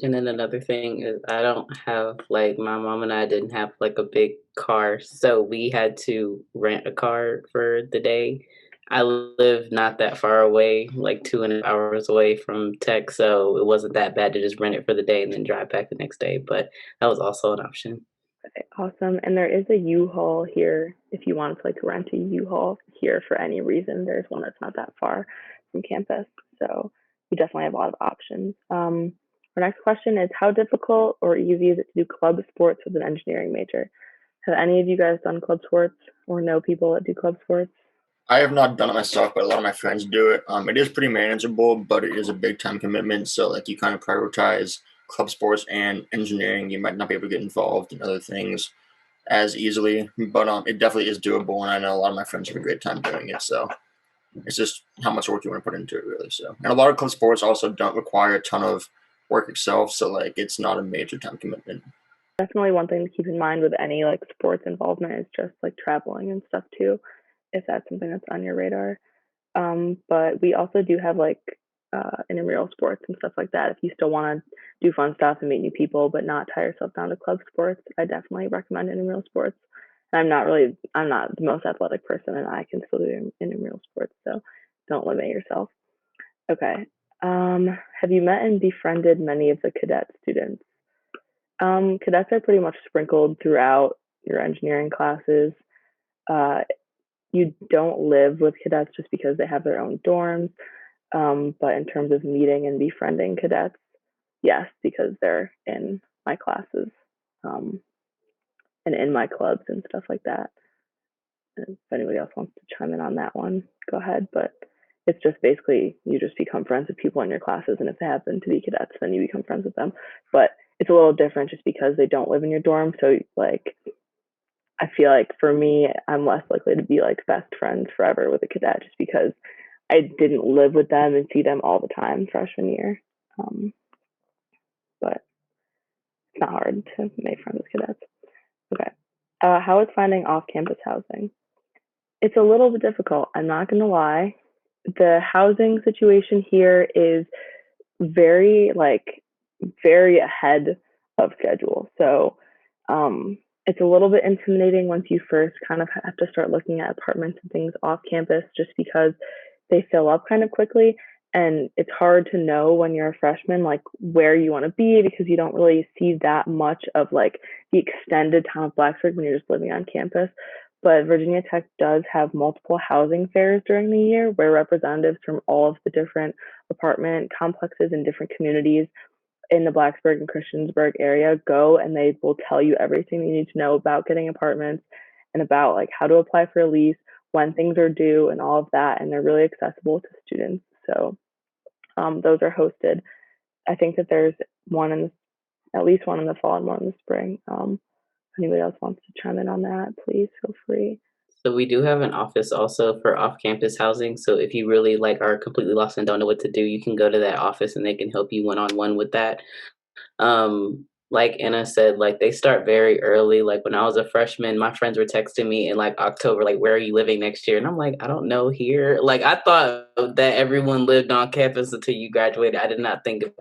And then another thing is I don't have, like, my mom and I didn't have like a big car, so we had to rent a car for the day. I live not that far away, like 2.5 hours away from Tech, so it wasn't that bad to just rent it for the day and then drive back the next day, but that was also an option. Okay, awesome. And there is a U-Haul here if you wanted to like rent a U-Haul here for any reason. There's one that's not that far from campus, so you definitely have a lot of options. Our next question is, how difficult or easy is it to do club sports with an engineering major? Have any of you guys done club sports or know people that do club sports? I have not done it myself, but a lot of my friends do it. It is pretty manageable, but it is a big time commitment. So like you kind of prioritize club sports and engineering. You might not be able to get involved in other things as easily, but it definitely is doable. And I know a lot of my friends have a great time doing it. So it's just how much work you want to put into it, really. So, and a lot of club sports also don't require a ton of work itself. So like it's not a major time commitment. Definitely one thing to keep in mind with any like sports involvement is just like traveling and stuff too, if that's something that's on your radar. But we also do have like intramural sports and stuff like that. If you still want to do fun stuff and meet new people, but not tie yourself down to club sports, I definitely recommend intramural sports. And I'm not the most athletic person, and I can still do intramural sports, so don't limit yourself. Okay. Have you met and befriended many of the cadet students? Cadets are pretty much sprinkled throughout your engineering classes. You don't live with cadets just because they have their own dorms. But in terms of meeting and befriending cadets, yes, because they're in my classes and in my clubs and stuff like that. And if anybody else wants to chime in on that one, go ahead. But it's just basically you just become friends with people in your classes, and if they happen to be cadets, then you become friends with them. But it's a little different just because they don't live in your dorm. So like, I feel like for me, I'm less likely to be like best friends forever with a cadet just because I didn't live with them and see them all the time freshman year. But it's not hard to make friends with cadets. Okay. How is finding off-campus housing? It's a little bit difficult. I'm not going to lie. The housing situation here is very ahead of schedule. So it's a little bit intimidating once you first kind of have to start looking at apartments and things off campus just because they fill up kind of quickly. And it's hard to know when you're a freshman, like where you want to be because you don't really see that much of like the extended town of Blacksburg when you're just living on campus. But Virginia Tech does have multiple housing fairs during the year where representatives from all of the different apartment complexes in different communities in the Blacksburg and Christiansburg area go, and they will tell you everything you need to know about getting apartments and about like how to apply for a lease, when things are due, and all of that. And they're really accessible to students. So those are hosted. I think that there's at least one in the fall and one in the spring. I anybody else wants to chime in on that, please feel free. So we do have an office also for off-campus housing. So if you really like are completely lost and don't know what to do, you can go to that office and they can help you one-on-one with that. Like Anna said, like they start very early. Like when I was a freshman, my friends were texting me in like October, like, where are you living next year? And I'm like, I don't know here. Like I thought that everyone lived on campus until you graduated. I did not think of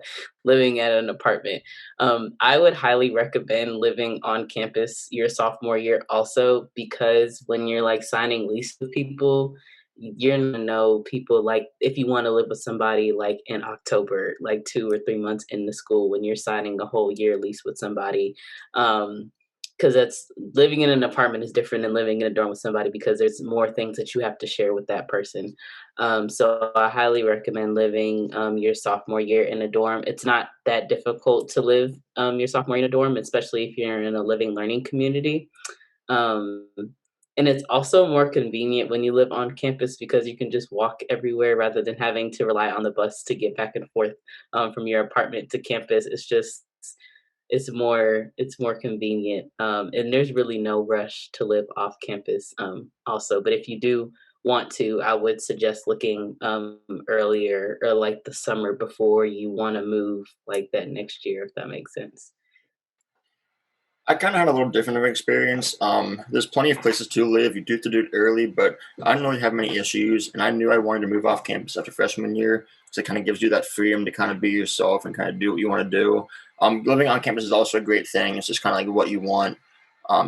living at an apartment. I would highly recommend living on campus your sophomore year also, because when you're like signing lease with people, you're gonna know people, like if you want to live with somebody like in October, like 2 or 3 months into school, when you're signing a whole year lease with somebody. Because that's living in an apartment is different than living in a dorm with somebody, because there's more things that you have to share with that person. So I highly recommend living your sophomore year in a dorm. It's not that difficult to live your sophomore year in a dorm, especially if you're in a living learning community. Um, and it's also more convenient when you live on campus, because you can just walk everywhere rather than having to rely on the bus to get back and forth from your apartment to campus. It's more convenient, and there's really no rush to live off campus also. But if you do want to, I would suggest looking earlier, or like the summer before you want to move, like that next year, if that makes sense. I kind of had a little different of an experience. There's plenty of places to live. You do have to do it early, but I didn't really have many issues, and I knew I wanted to move off campus after freshman year, so it kind of gives you that freedom to kind of be yourself and kind of do what you want to do. Living on campus is also a great thing. It's just kind of like what you want.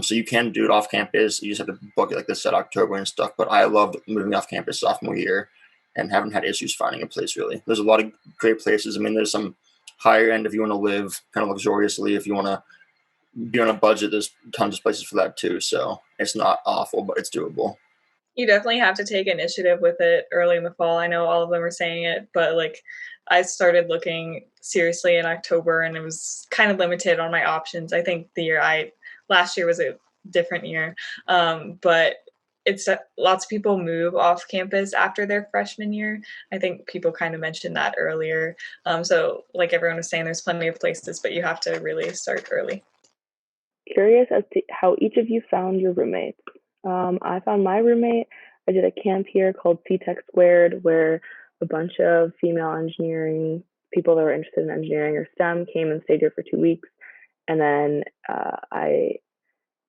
So you can do it off campus. You just have to book it like this at October and stuff. But I loved moving off campus sophomore year and haven't had issues finding a place really. There's a lot of great places. I mean, there's some higher end if you want to live kind of luxuriously. If you want to be on a budget, there's tons of places for that too. So it's not awful, but it's doable. You definitely have to take initiative with it early in the fall. I know all of them are saying it, but like I started looking seriously in October, and it was kind of limited on my options. I think last year was a different year, but it's lots of people move off campus after their freshman year. I think people kind of mentioned that earlier. So like everyone was saying, there's plenty of places, but you have to really start early. Curious as to how each of you found your roommates. I found my roommate. I did a camp here called C-Tech Squared, where a bunch of female engineering people that were interested in engineering or STEM came and stayed here for 2 weeks. And then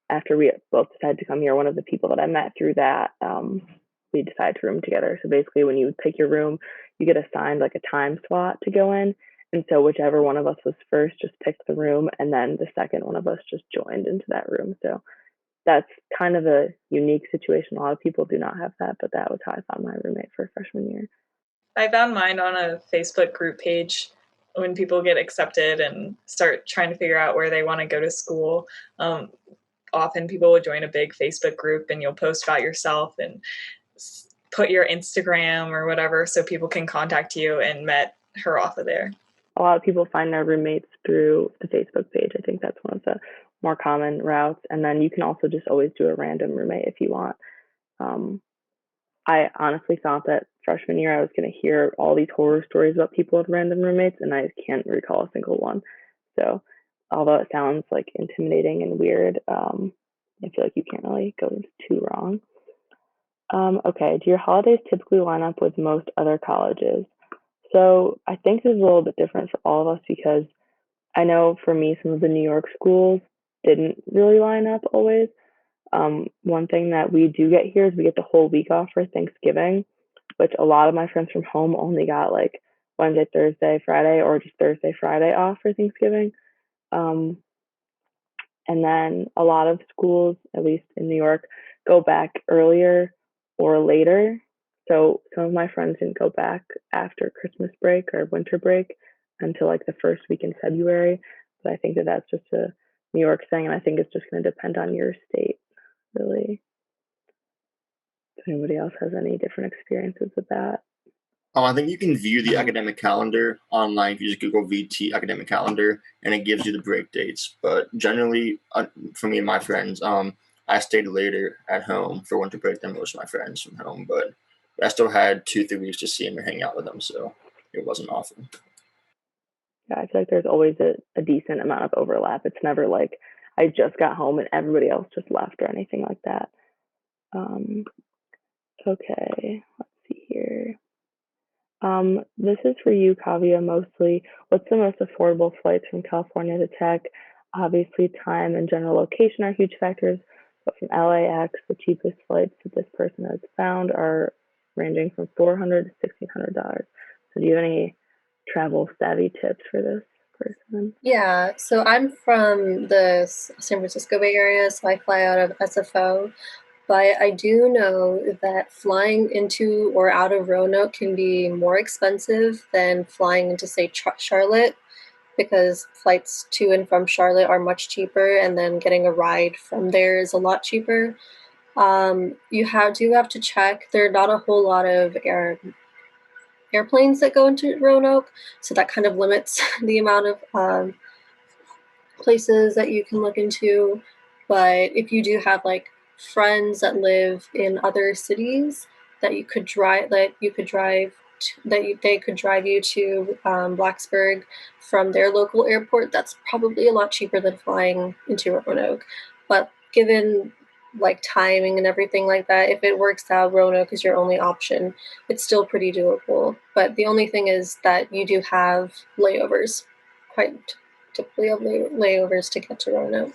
after we both decided to come here, one of the people that I met through that, we decided to room together. So basically, when you pick your room, you get assigned like a time slot to go in. And so whichever one of us was first just picked the room, and then the second one of us just joined into that room. So that's kind of a unique situation. A lot of people do not have that, but that was how I found my roommate for freshman year. I found mine on a Facebook group page when people get accepted and start trying to figure out where they want to go to school. Often people would join a big Facebook group, and you'll post about yourself and put your Instagram or whatever so people can contact you, and met her off of there. A lot of people find their roommates through the Facebook page. I think that's one of the more common routes. And then you can also just always do a random roommate if you want. I honestly thought that freshman year I was going to hear all these horror stories about people with random roommates, and I can't recall a single one. So although it sounds like intimidating and weird, I feel like you can't really go too wrong. Okay, do your holidays typically line up with most other colleges? So I think this is a little bit different for all of us, because I know for me, some of the New York schools didn't really line up always. One thing that we do get here is we get the whole week off for Thanksgiving, which a lot of my friends from home only got like Wednesday, Thursday, Friday, or just Thursday, Friday off for Thanksgiving. And then a lot of schools, at least in New York, go back earlier or later. So some of my friends didn't go back after Christmas break or winter break until like the first week in February. But I think that that's just a New York thing, and I think it's just going to depend on your state, really. If anybody else has any different experiences with that. I think you can view the academic calendar online if you just Google VT academic calendar, and it gives you the break dates. But generally, for me and my friends, I stayed later at home for winter break than most of my friends from home, but I still had 2-3 weeks to see them and hang out with them, so it wasn't awful. Yeah, I feel like there's always a decent amount of overlap. It's never like I just got home and everybody else just left or anything like that. Okay, let's see here. This is for you, Kavya, mostly. What's the most affordable flights from California to Tech? Obviously, time and general location are huge factors, but from LAX, the cheapest flights that this person has found are ranging from $400 to $1,600. So do you have any travel savvy tips for this person? Yeah, so I'm from the San Francisco Bay Area, so I fly out of SFO. But I do know that flying into or out of Roanoke can be more expensive than flying into, say, Charlotte, because flights to and from Charlotte are much cheaper, and then getting a ride from there is a lot cheaper. You do have to check. There are not a whole lot of airplanes that go into Roanoke, so that kind of limits the amount of places that you can look into. But if you do have like friends that live in other cities that you could drive, they could drive you to Blacksburg from their local airport, that's probably a lot cheaper than flying into Roanoke. But given like timing and everything like that, if it works out, Roanoke is your only option. It's still pretty doable. But the only thing is that you do have layovers, quite typically have layovers to get to Roanoke.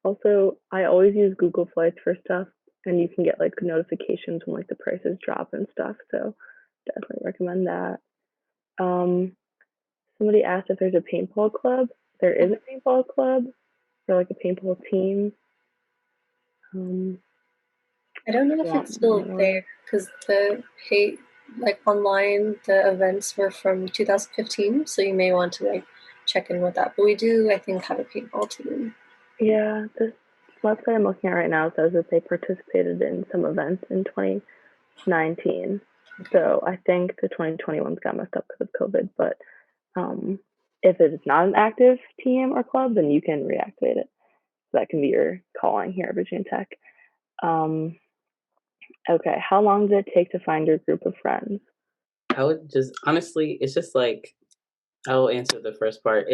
Also, I always use Google Flights for stuff, and you can get like notifications when like the prices drop and stuff. So definitely recommend that. Somebody asked if there's a paintball club. There is a paintball club or like a paintball team. I don't know if it's still there because online the events were from 2015, so you may want to like check in with that. But we do, I think, have a paintball team. Yeah, this website I'm looking at right now says that they participated in some events in 2019. So I think the 2021's got messed up because of COVID. But if it is not an active team or club, then you can reactivate it. So that can be your calling here at Virginia Tech. Okay, how long does it take to find your group of friends? I would just honestly, it's just like I'll answer the first part.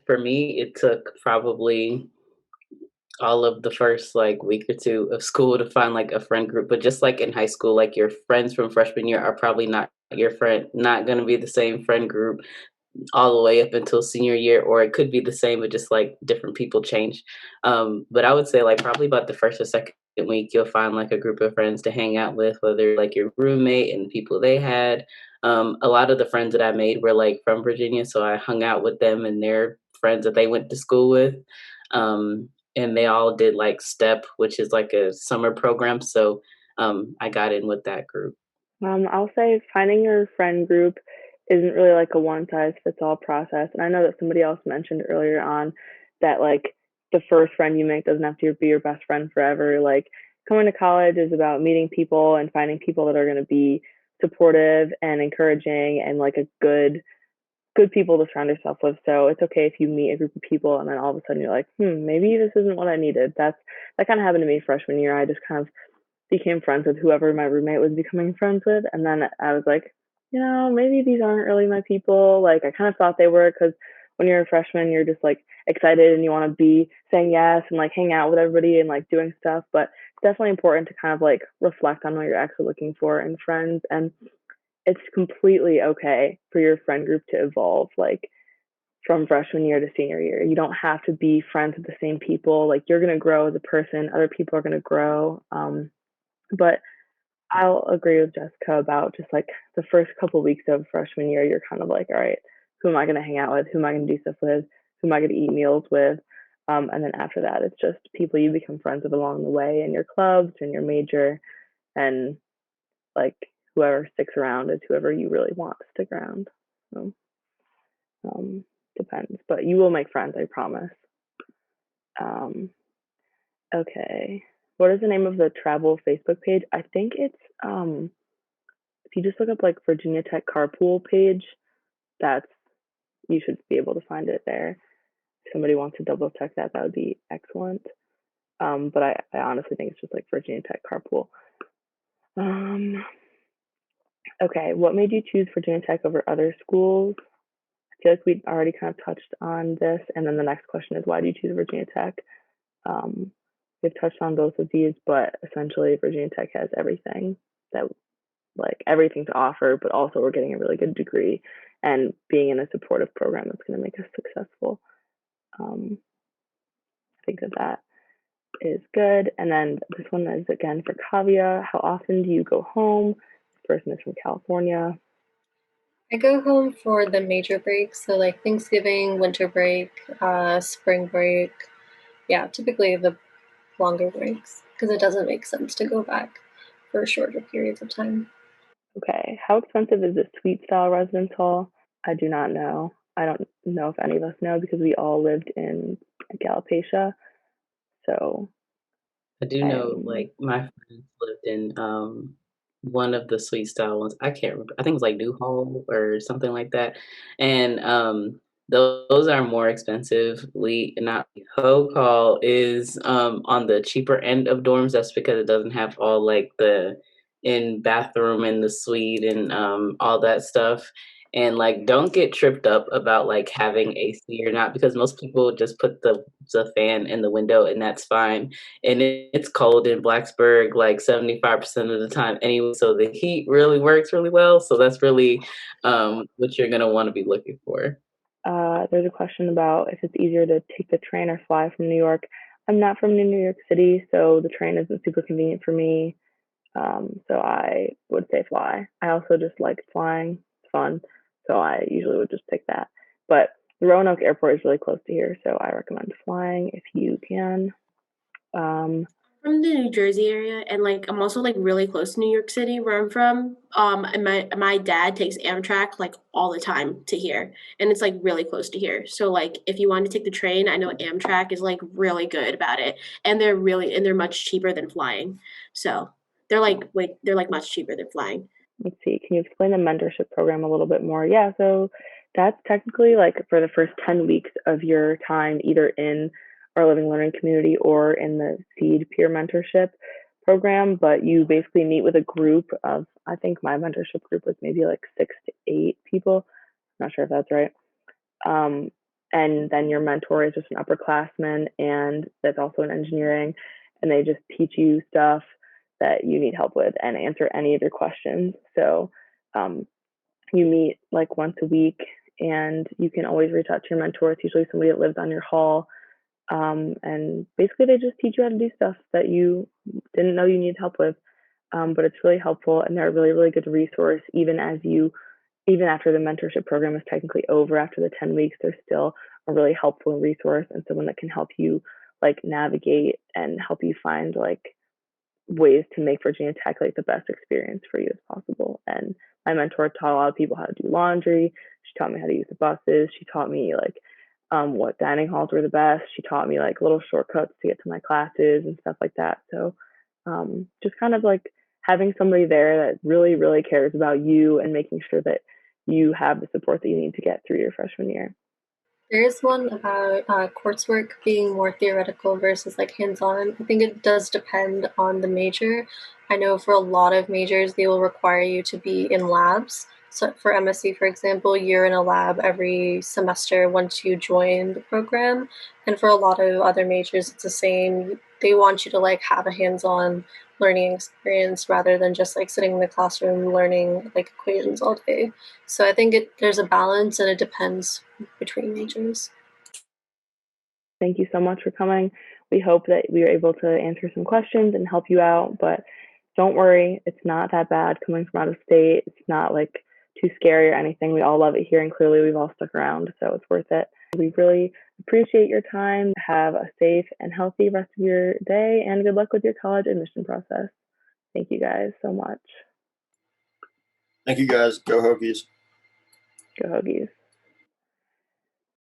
For me, it took probably all of the first like week or two of school to find like a friend group. But just like in high school, like your friends from freshman year are probably not going to be the same friend group all the way up until senior year, or it could be the same, but just like different people change. But I would say like probably about the first or second week, you'll find like a group of friends to hang out with, whether like your roommate and the people they had. A lot of the friends that I made were like from Virginia, so I hung out with them and their friends that they went to school with. And they all did like STEP, which is like a summer program. So I got in with that group. I'll say finding your friend group isn't really like a one size fits all process. And I know that somebody else mentioned earlier on that like the first friend you make doesn't have to be your best friend forever. Like coming to college is about meeting people and finding people that are going to be supportive and encouraging and like a good people to surround yourself with. So it's okay if you meet a group of people and then all of a sudden you're like, maybe this isn't what I needed. That kind of happened to me freshman year. I just kind of became friends with whoever my roommate was becoming friends with. And then I was like, maybe these aren't really my people. Like I kind of thought they were, because when you're a freshman, you're just like excited and you want to be saying yes and like hang out with everybody and like doing stuff. But it's definitely important to kind of like reflect on what you're actually looking for in friends. And it's completely okay for your friend group to evolve, like from freshman year to senior year. You don't have to be friends with the same people. Like you're going to grow as a person. Other people are going to grow. But I'll agree with Jessica about just like the first couple of weeks of freshman year, you're kind of like, all right, who am I going to hang out with? Who am I going to do stuff with? Who am I going to eat meals with? And then after that, it's just people you become friends with along the way in your clubs and your major. And like whoever sticks around is whoever you really want to stick around. So depends, but you will make friends, I promise. Okay. What is the name of the travel Facebook page? I think it's if you just look up like Virginia Tech carpool page, you should be able to find it there. If somebody wants to double check that would be excellent. But I honestly think it's just like Virginia Tech carpool. Okay, what made you choose Virginia Tech over other schools? I feel like we already kind of touched on this. And then the next question is, why do you choose Virginia Tech? We've touched on both of these, but essentially Virginia Tech has everything that everything to offer, but also we're getting a really good degree and being in a supportive program that's going to make us successful. I think that is good. And then this one is again for Kavya. How often do you go home? This person is from California. I go home for the major breaks, so like Thanksgiving, winter break, spring break. Yeah, typically the longer breaks, because it doesn't make sense to go back for shorter periods of time. Okay, how expensive is the suite style residence hall? I do not know. I don't know if any of us know because we all lived in Galapatia. So I do know, like, my friends lived in one of the suite style ones. I can't remember. I think it's like New Hall or something like that. And those are more expensive. Not Hoke Hall is on the cheaper end of dorms. That's because it doesn't have all like the in bathroom and the suite and all that stuff. And like, don't get tripped up about like having AC or not, because most people just put the fan in the window and that's fine. And it's cold in Blacksburg like 75% of the time anyway, so the heat really works really well. So that's really what you're gonna want to be looking for. There's a question about if it's easier to take the train or fly from New York. I'm not from New York City, so the train isn't super convenient for me. So I would say fly. I also just like flying. It's fun. So I usually would just pick that. But the Roanoke Airport is really close to here, so I recommend flying if you can. From the New Jersey area, and like I'm also like really close to New York City where I'm from. And my dad takes Amtrak like all the time to here, and it's like really close to here. So like if you want to take the train, I know Amtrak is like really good about it, and they're much cheaper than flying. So they're like much cheaper than flying. Let's see, can you explain the mentorship program a little bit more? Yeah, so that's technically like for the first 10 weeks of your time, either in our living learning community or in the CEED peer mentorship program. But you basically meet with a group of, I think my mentorship group was maybe like 6 to 8 people. I'm not sure if that's right. And then your mentor is just an upperclassman and that's also in engineering, and they just teach you stuff that you need help with and answer any of your questions. So you meet like once a week, and you can always reach out to your mentor. It's usually somebody that lives on your hall. And basically, they just teach you how to do stuff that you didn't know you needed help with. But it's really helpful, and they're a really, really good resource. Even after the mentorship program is technically over, after the 10 weeks, they're still a really helpful resource and someone that can help you like navigate and help you find like ways to make Virginia Tech like the best experience for you as possible. And my mentor taught a lot of people how to do laundry. She taught me how to use the buses. She taught me like what dining halls were the best. She taught me like little shortcuts to get to my classes and stuff like that. So just kind of like having somebody there that really, really cares about you and making sure that you have the support that you need to get through your freshman year. There is one about coursework being more theoretical versus like hands-on. I think it does depend on the major. I know for a lot of majors, they will require you to be in labs. So for MSc, for example, you're in a lab every semester once you join the program. And for a lot of other majors, it's the same. They want you to like have a hands-on learning experience rather than just like sitting in the classroom learning like equations all day. So I think there's a balance, and it depends between majors. Thank you so much for coming. We hope that we were able to answer some questions and help you out, but don't worry, it's not that bad coming from out of state. It's not like too scary or anything. We all love it here, and clearly we've all stuck around, so it's worth it. We really appreciate your time. Have a safe and healthy rest of your day, and good luck with your college admission process. Thank you guys so much. Thank you guys. Go Hokies. Go Hokies.